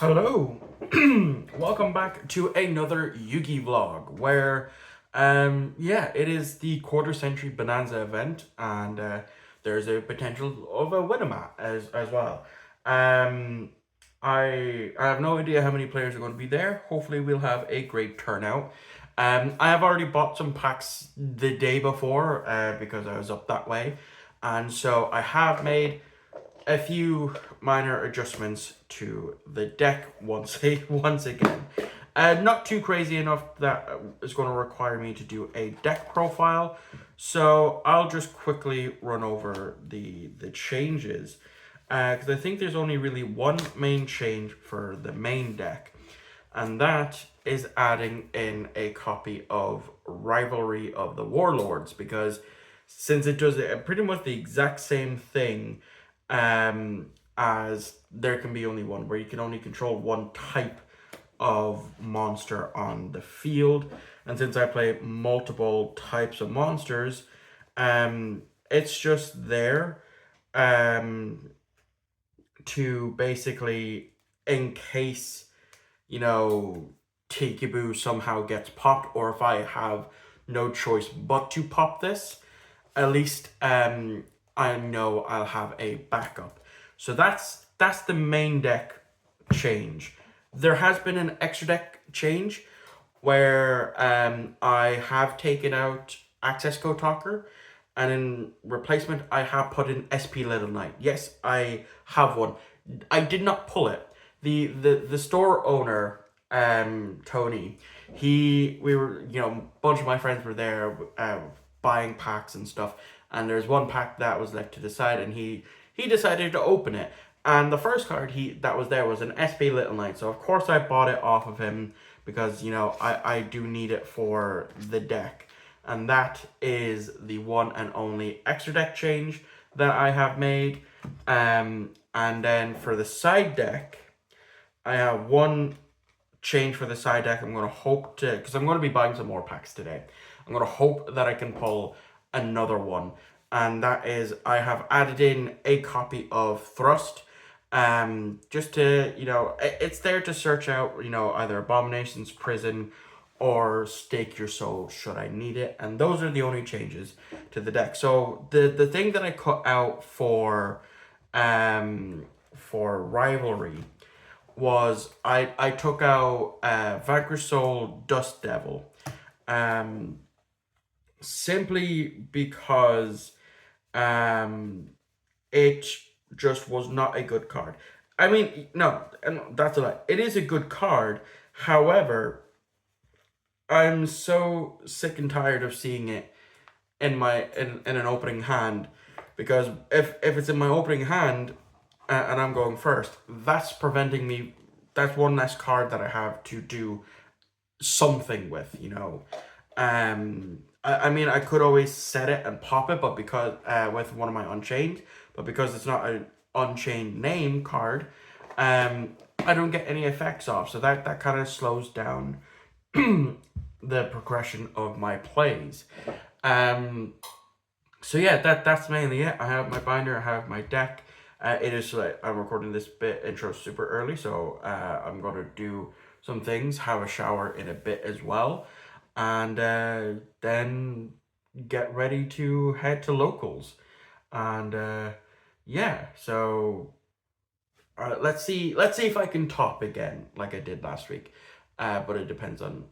Hello, welcome back to another Yugi vlog where, it is the quarter century bonanza event and there's a potential of a Winamax as well. Um, I have no idea how many players are going to be there. Hopefully we'll have a great turnout. I have already bought some packs the day before because I was up that way, and so I have made a few minor adjustments to the deck once again. Not too crazy enough that is going to require me to do a deck profile, so I'll just quickly run over the changes, because I think there's only really one main change for the main deck, and that is adding in a copy of Rivalry of the Warlords, because since it does pretty much the exact same thing as there can be only one, where you can only control one type of monster on the field. And since I play multiple types of monsters, it's just there to basically, in case, Tiki Boo somehow gets popped, or if I have no choice but to pop this, at least I know I'll have a backup. So that's the main deck change. There has been an extra deck change where I have taken out Access Code Talker, and in replacement I have put in SP Little Knight. Yes, I have one. I did not pull it. The store owner, Tony, we were, a bunch of my friends were there buying packs and stuff, and there's one pack that was left to the side, and he decided to open it, and the first card that was there was an SP Little Knight, so of course I bought it off of him because I do need it for the deck. And that is the one and only extra deck change that I have made. And then for the side deck, I have one change for the side deck. I'm going to hope to, because I'm going to be buying some more packs today, I'm going to hope that I can pull another one. And that is, I have added in a copy of Thrust. Just to, it's there to search out, either Abomination's Prison or Stake Your Soul should I need it. And those are the only changes to the deck. So the thing that I cut out for Rivalry was I took out Vanquish Soul, Dust Devil, simply because it just was not a good card. I mean, no, that's a lie. It is a good card. However, I'm so sick and tired of seeing it in an opening hand, because if it's in my opening hand and I'm going first, that's preventing me. That's one less card that I have to do something with, I mean, I could always set it and pop it, but because with one of my Unchained, but because it's not an Unchained name card, I don't get any effects off. So that kind of slows down the progression of my plays. So yeah, that's mainly it. I have my binder, I have my deck. It is like I'm recording this intro super early, so I'm gonna do some things, have a shower in a bit as well, and then get ready to head to locals. And so let's see if I can top again like I did last week, but it depends on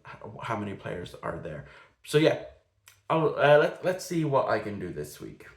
how many players are there. So yeah, let's see what I can do this week.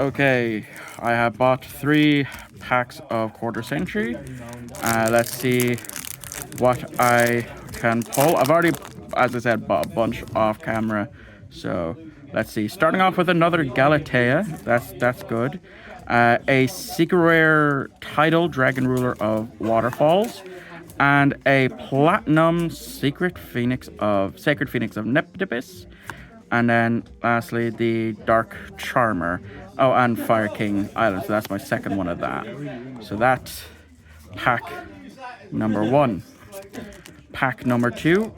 Okay, I have bought 3 packs of quarter century. Let's see what I can pull. I've already, as I said, bought a bunch off camera. So let's see. Starting off with another Galatea. That's good. A secret rare Tidal Dragon Ruler of Waterfalls. And a platinum Sacred Phoenix of Neptibus. And then lastly, the Dark Charmer. Oh, and Fire King Island. So that's my second one of that. So that's pack number 1. Pack number 2.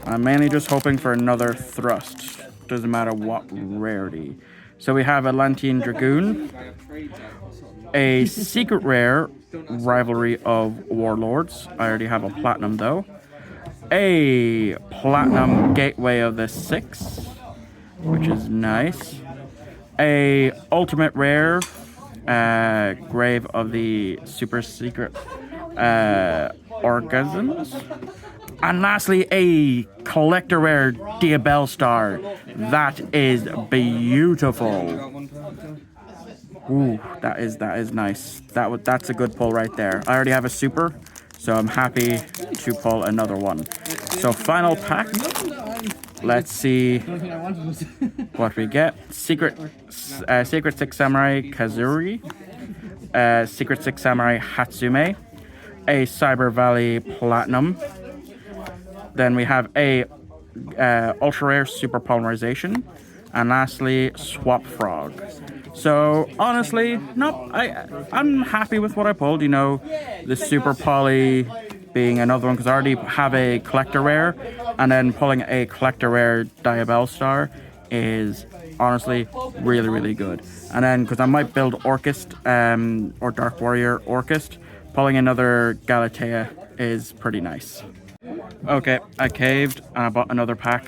I'm mainly just hoping for another thrust. Doesn't matter what rarity. So we have Atlantean Dragoon. A secret rare Rivalry of Warlords. I already have a platinum though. A platinum Gateway of the Six, which is nice. A ultimate rare Grave of the Super Secret Orgasms. And lastly, a collector rare Diabell Star. That is beautiful. Ooh, that is nice. That's a good pull right there. I already have a super, so I'm happy to pull another one. So final pack. Let's see what we get. Secret Six Samurai Kazuri. Secret Six Samurai Hatsume. A Cyber Valley Platinum. Then we have a ultra rare Super Polymerization. And lastly, Swap Frog. So honestly, I'm happy with what I pulled. You know, the Super Poly being another one because I already have a collector rare, and then pulling a collector rare Diabell Star is honestly really good. And then because I might build Orchist or Dark Warrior Orchist, pulling another Galatea is pretty nice. Okay, I caved and I bought another pack.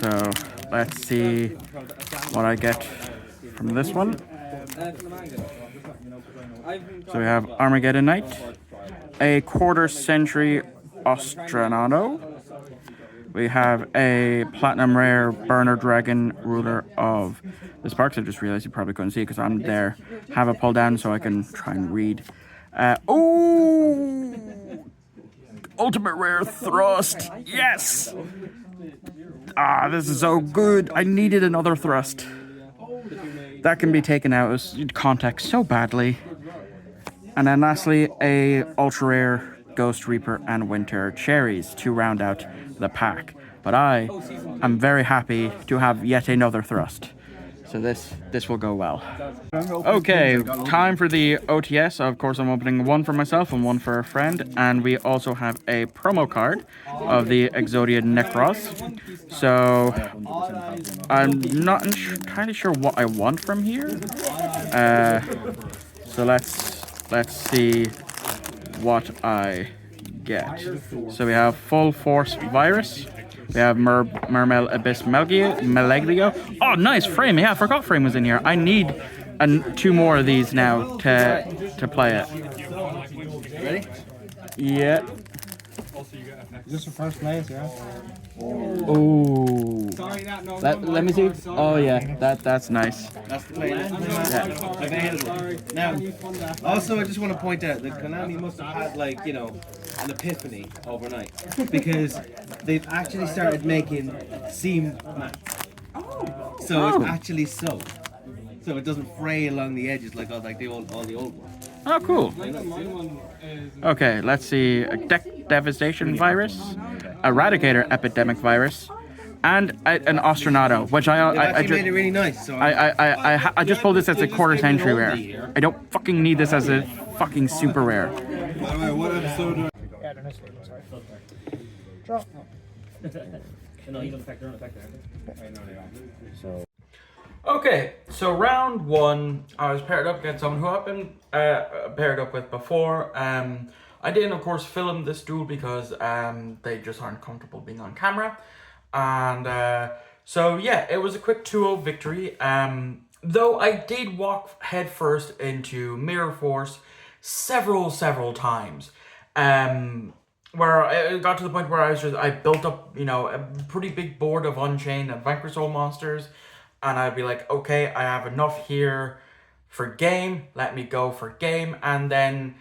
So let's see what I get from this one. So we have Armageddon Knight, a quarter century Ostranado. We have a platinum rare Burner Dragon Ruler of the Sparks. I just realized you probably couldn't see it because I'm there. Have it pulled down so I can try and read. Oh! Ultimate rare Thrust. Yes! Ah, this is so good. I needed another thrust. That can be taken out of context so badly. And then lastly, a ultra rare Ghost Reaper and Winter Cherries to round out the pack. But I am very happy to have yet another thrust. So this will go well. Okay, time for the OTS. Of course, I'm opening one for myself and one for a friend. And we also have a promo card of the Exodia Necros. So I'm not entirely sure what I want from here. So let's see what I get. So we have Full Force Virus. We have Mermail Abyss Meleglio. Oh, nice, Frame. Yeah, I forgot Frame was in here. I need 2 more of these now to play it. Ready? Yeah. Is this the first place, yeah? Ooh. Let me see. Oh yeah, that's nice. That's the playlist. Available. Now, also I just want to point out that Konami must have had, like, you know, an epiphany overnight, because they've actually started making seam mats. So it's actually so it doesn't fray along the edges like all the old ones. Oh, cool. Okay, let's see. A Devastation Virus, Eradicator Epidemic Virus, and an Ostranado, which I made it really nice. So I just pulled this as a quarter century rare. I don't fucking need this as a fucking super rare. By the way, what episode? Drop. Okay, so round 1, I was paired up against someone who I've been paired up with before. I didn't, of course, film this duel because they just aren't comfortable being on camera. And so, yeah, it was a quick 2-0 victory. Though I did walk headfirst into Mirror Force several times. where it got to the point where I built up, a pretty big board of Unchained and Vanquish Soul monsters, and I'd be like, okay, I have enough here for game, let me go for game, and then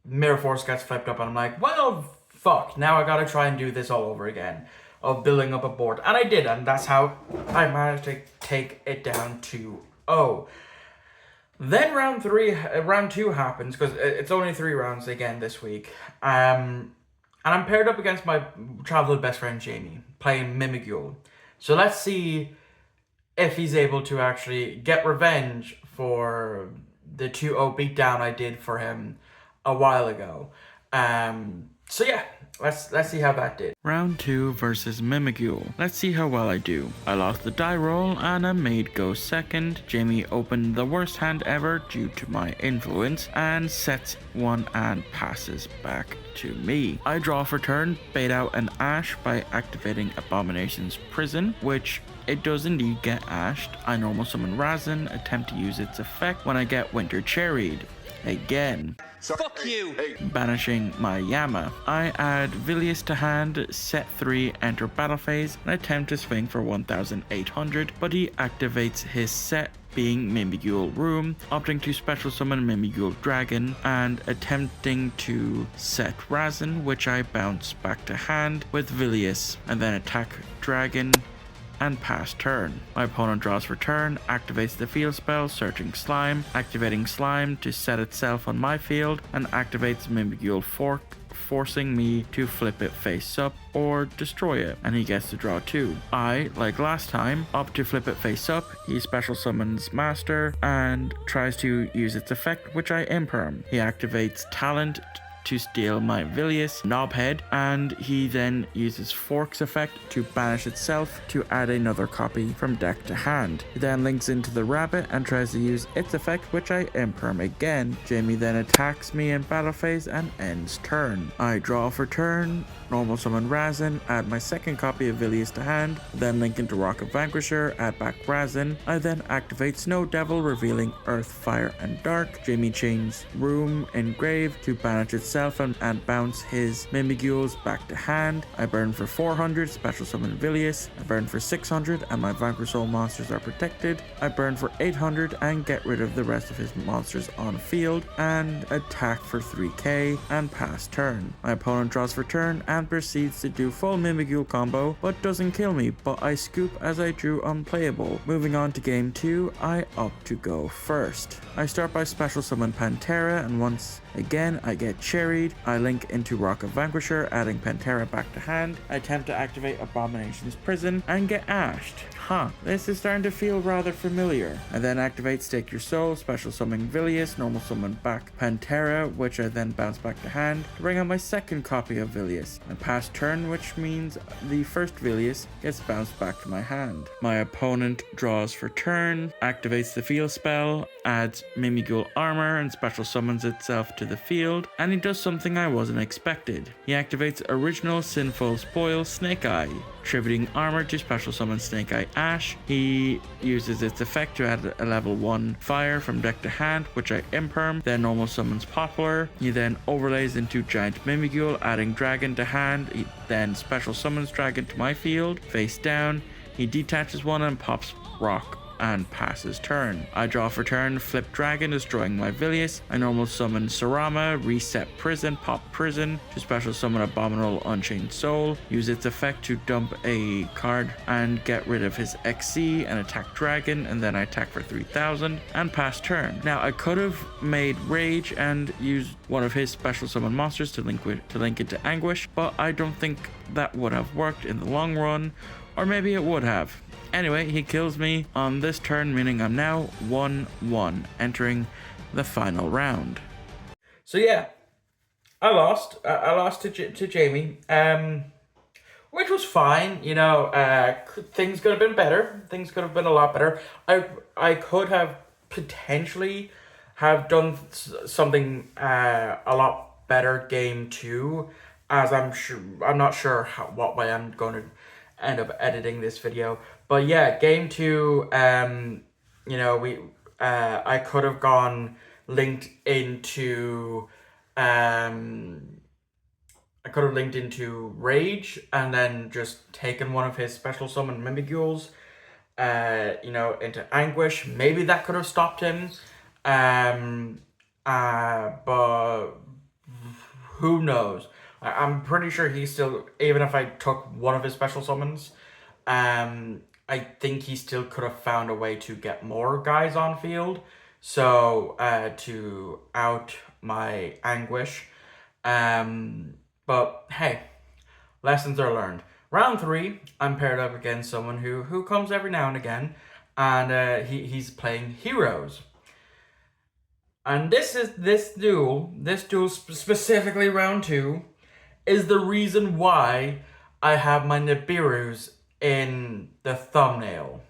Mirror Force gets flipped up, and I'm like, well, fuck, now I gotta try and do this all over again, of building up a board, and I did, and that's how I managed to take it down to 0. Then round two happens, because it's only 3 rounds again this week. And I'm paired up against my childhood best friend Jamie, playing Mimigule. So let's see if he's able to actually get revenge for the 2-0 beatdown I did for him a while ago. So yeah, let's see how that did. Round 2 versus Mimigule. Let's see how well I do. I lost the die roll and I made go second. Jamie opened the worst hand ever due to my influence and sets one and passes back to me. I draw for turn, bait out an Ash by activating Abomination's Prison, which it does indeed get ashed. I normal summon Razin, attempt to use its effect when I get Winter Cherried. Again. Fuck you! Banishing my Yama. I add Vilius to hand, set 3, enter battle phase, and attempt to swing for 1800, but he activates his set, being Mimigule Room, opting to special summon Mimigule Dragon, and attempting to set Razin, which I bounce back to hand with Vilius, and then attack Dragon and pass turn. My opponent draws for turn, activates the field spell Searching Slime, activating Slime to set itself on my field, and activates Mimigule Fork, forcing me to flip it face up or destroy it, and he gets to draw 2. I, like last time, opt to flip it face up. He special summons Master and tries to use its effect, which I imperm. He activates Talent to steal my Vilius Knobhead, and he then uses Fork's effect to banish itself to add another copy from deck to hand. He then links into the rabbit and tries to use its effect, which I imperm again. Jamie then attacks me in battle phase and ends turn. I draw for turn, normal summon Razin, add my second copy of Vilius to hand, then link into Rock of Vanquisher, add back Razin. I then activate Snow Devil, revealing Earth, Fire, and Dark. Jamie chains Room Engrave to banish itself and bounce his Mimigules back to hand. I burn for 400, special summon Vilius. I burn for 600 and my Vanquish Soul monsters are protected. I burn for 800 and get rid of the rest of his monsters on field, and attack for 3k and pass turn. My opponent draws for turn and proceeds to do full Mimigule combo, but doesn't kill me, but I scoop as I drew unplayable. Moving on to game 2, I opt to go first. I start by special summon Pantera, and once again I get cherried. I link into Rock of Vanquisher, adding Pantera back to hand. I attempt to activate Abomination's Prison and get ashed. This is starting to feel rather familiar. I then activate Stake Your Soul, special summon Vilius, normal summon back Pantera, which I then bounce back to hand to bring out my second copy of Vilius. I pass turn, which means the first Vilius gets bounced back to my hand. My opponent draws for turn, activates the field spell, adds Mimigule Armor and special summons itself to the field, and he does something I wasn't expected. He activates Original Sinful Spoil Snake Eye, attributing armor to special summon Snake Eye Ash. He uses its effect to add a level 1 fire from deck to hand, which I imperm, then normal summons Poplar. He then overlays into Giant Mimigule, adding Dragon to hand. He then special summons Dragon to my field, face down. He detaches one and pops Rock and passes turn. I draw for turn, flip Dragon, destroying my Vilius. I normal summon Sarama, reset Prison, pop Prison to special summon Abominable Unchained Soul, use its effect to dump a card and get rid of his XC and attack Dragon, and then I attack for 3000 and pass turn. Now I could have made Rage and used one of his special summon monsters to link into Anguish, but I don't think that would have worked in the long run, or maybe it would have. Anyway, he kills me on this turn, meaning I'm now 1-1, entering the final round. So yeah, I lost. I lost to Jamie, which was fine. Things could have been better. Things could have been a lot better. I could have potentially have done something a lot better game 2, as I'm not sure what way I'm going to end up editing this video. But yeah, game 2, I could have gone linked into I could have linked into Rage and then just taken one of his special summon Mimigules, into Anguish. Maybe that could have stopped him. But who knows? I'm pretty sure he's still, even if I took one of his special summons, I think he still could have found a way to get more guys on field. So, to out my Anguish. But hey, lessons are learned. Round 3, I'm paired up against someone who comes every now and again, and he's playing heroes. And this duel, specifically round 2, is the reason why I have my Nibiru's in the thumbnail.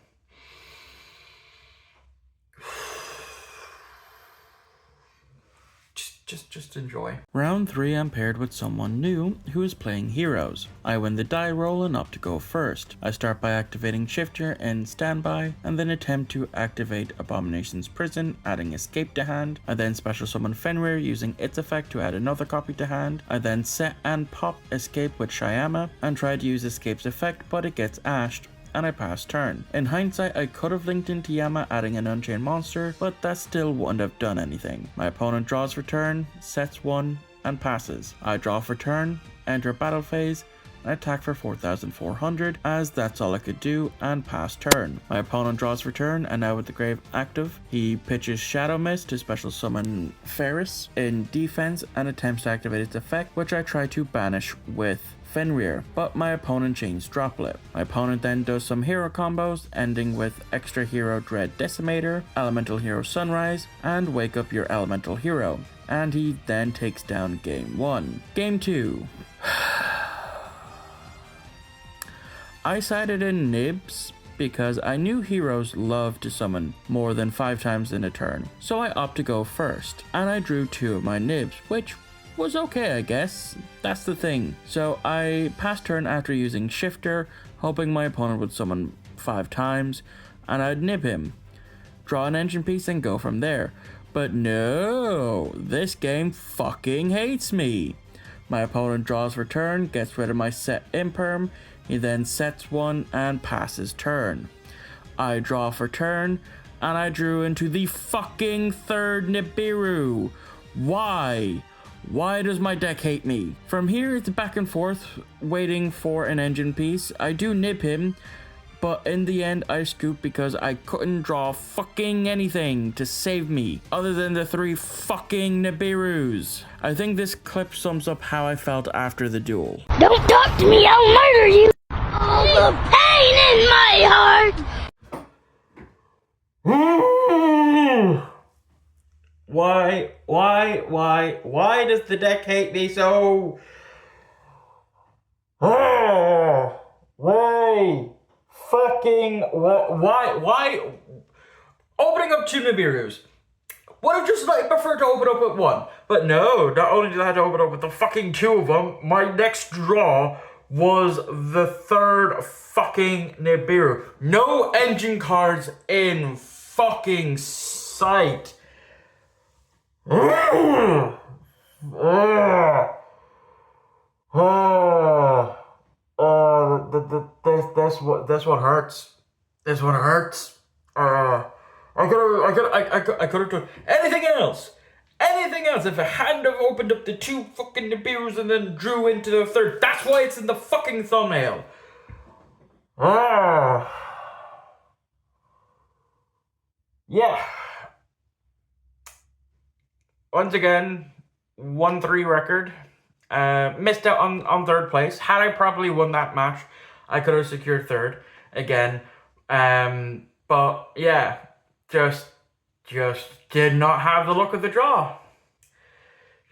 Just enjoy. Round 3, I'm paired with someone new who is playing heroes. I win the die roll and opt to go first. I start by activating Shifter in standby, and then attempt to activate Abomination's Prison, adding Escape to hand. I then special summon Fenrir using its effect to add another copy to hand. I then set and pop Escape with Shyama, and try to use Escape's effect, but it gets ashed, and I pass turn. In hindsight, I could have linked into Yama adding an Unchained Monster, but that still wouldn't have done anything. My opponent draws for turn, sets 1, and passes. I draw for turn, enter battle phase, and attack for 4,400, as that's all I could do, and pass turn. My opponent draws for turn, and now with the grave active, he pitches Shadow Mist to special summon Ferris in defense and attempts to activate its effect, which I try to banish with Fenrir, but my opponent chains Droplet. My opponent then does some hero combos, ending with Extra Hero Dread Decimator, Elemental Hero Sunrise, and Wake Up Your Elemental Hero. And he then takes down Game 1. Game 2. I sided in Nibs because I knew heroes love to summon more than 5 times in a turn, so I opt to go first, and I drew 2 of my Nibs, which was okay, I guess. That's the thing. So I passed turn after using Shifter, hoping my opponent would summon 5 times, and I'd nib him, draw an engine piece, and go from there. But no, this game fucking hates me. My opponent draws for turn, gets rid of my set imperm, he then sets 1 and passes turn. I draw for turn, and I drew into the fucking 3rd Nibiru. Why? Why does my deck hate me? From here, it's back and forth, waiting for an engine piece. I do nib him, but in the end, I scoop because I couldn't draw fucking anything to save me, other than the 3 fucking Nibirus. I think this clip sums up how I felt after the duel. Don't talk to me, I'll murder you! All the pain in my heart! Why does the deck hate me so? Why? Opening up 2 Nibirus. Would have just preferred to open up with 1. But no, not only did I have to open up with the fucking 2 of them, my next draw was the 3rd fucking Nibiru. No engine cards in fucking sight. This one hurts. This one hurts. I could have done anything else. Anything else if I hadn't have opened up the 2 fucking Nibirus and then drew into the 3rd. That's why it's in the fucking thumbnail. Yeah. Once again, 1-3 record. Missed out on 3rd place. Had I probably won that match, I could have secured 3rd again. But yeah, just did not have the luck of the draw.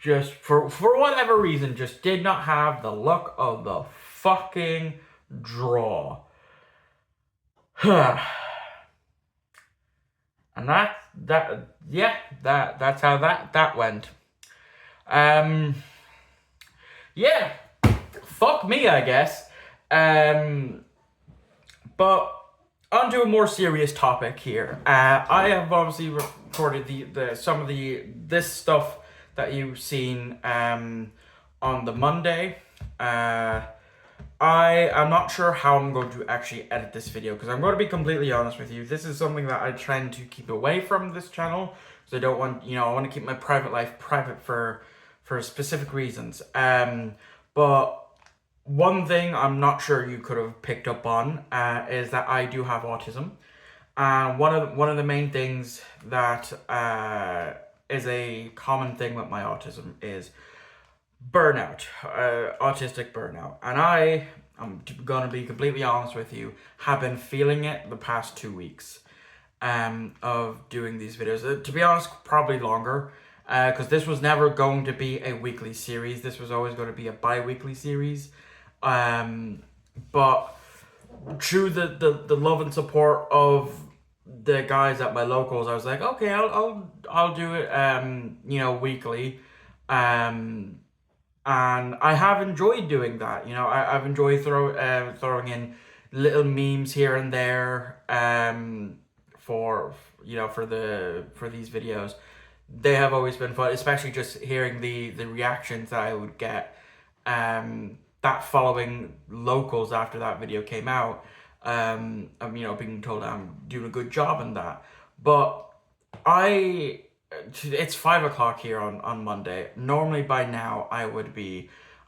Just for whatever reason, just did not have the luck of the fucking draw. And that's how that went. Yeah, fuck me, I guess. But onto a more serious topic here. I have obviously recorded this stuff that you've seen on the Monday. I am not sure how I'm going to actually edit this video, because I'm going to be completely honest with you. This is something that I try to keep away from this channel, because I don't want, I want to keep my private life private for specific reasons. But one thing I'm not sure you could have picked up on is that I do have autism. And one of the main things that is a common thing with my autism is burnout, autistic burnout. And I'm gonna be completely honest with you, have been feeling it the past 2 weeks of doing these videos. To be honest, probably longer, because this was never going to be a weekly series. This was always going to be a bi-weekly series. But through the love and support of the guys at my locals, I was like, okay, I'll do it weekly. And I have enjoyed doing that. I've enjoyed throwing in little memes here and there for these videos. They have always been fun, especially just hearing the reactions that I would get that following locals after that video came out. Being told I'm doing a good job in that. But it's 5 o'clock here on Monday. Normally by now I'd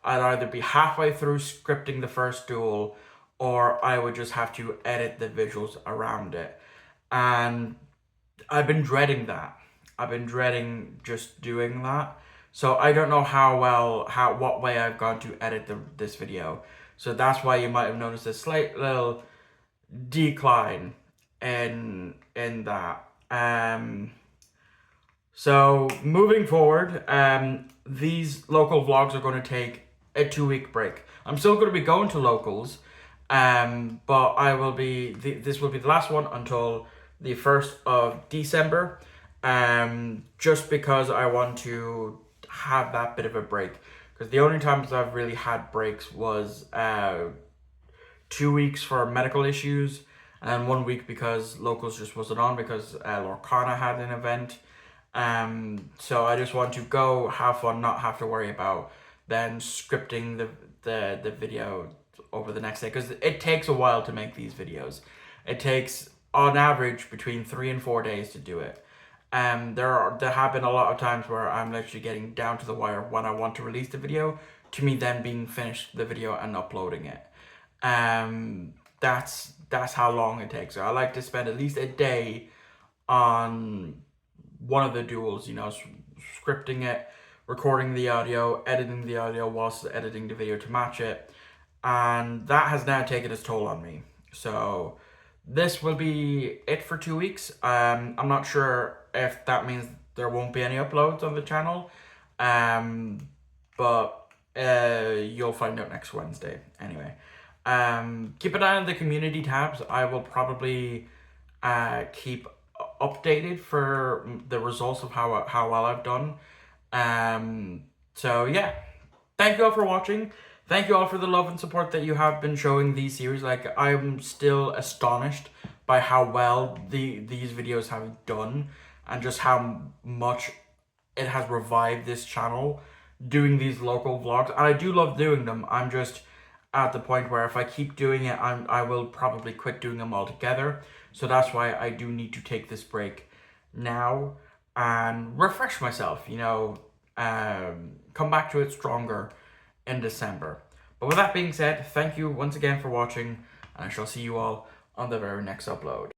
either be halfway through scripting the first duel, or I would just have to edit the visuals around it. And I've been dreading that. I've been dreading just doing that. So I don't know what way I've gone to edit this video. So that's why you might have noticed a slight little decline in that. So moving forward, these local vlogs are going to take a 2-week break. I'm still going to be going to locals, but this will be the last one until the 1st of December, just because I want to have that bit of a break. Because the only times I've really had breaks was 2 weeks for medical issues, and 1 week because locals just wasn't on because Lorcana had an event. So I just want to go, have fun, not have to worry about then scripting the video over the next day, because it takes a while to make these videos. It takes on average between 3 and 4 days to do it. There have been a lot of times where I'm literally getting down to the wire when I want to release the video to me then being finished the video and uploading it. That's how long it takes. So I like to spend at least a day on one of the duels, scripting it, recording the audio, editing the audio whilst editing the video to match it. And that has now taken its toll on me. So this will be it for 2 weeks. I'm not sure if that means there won't be any uploads on the channel. But you'll find out next Wednesday. Anyway, keep an eye on the community tabs. I will probably keep updated for the results of how well I've done. So yeah, thank you all for watching. Thank you all for the love and support that you have been showing these series. Like, I'm still astonished by how well these videos have done, and just how much it has revived this channel doing these local vlogs. And I do love doing them. I'm just at the point where if I keep doing it, I will probably quit doing them altogether. So that's why I do need to take this break now and refresh myself, come back to it stronger in December. But with that being said, thank you once again for watching, and I shall see you all on the very next upload.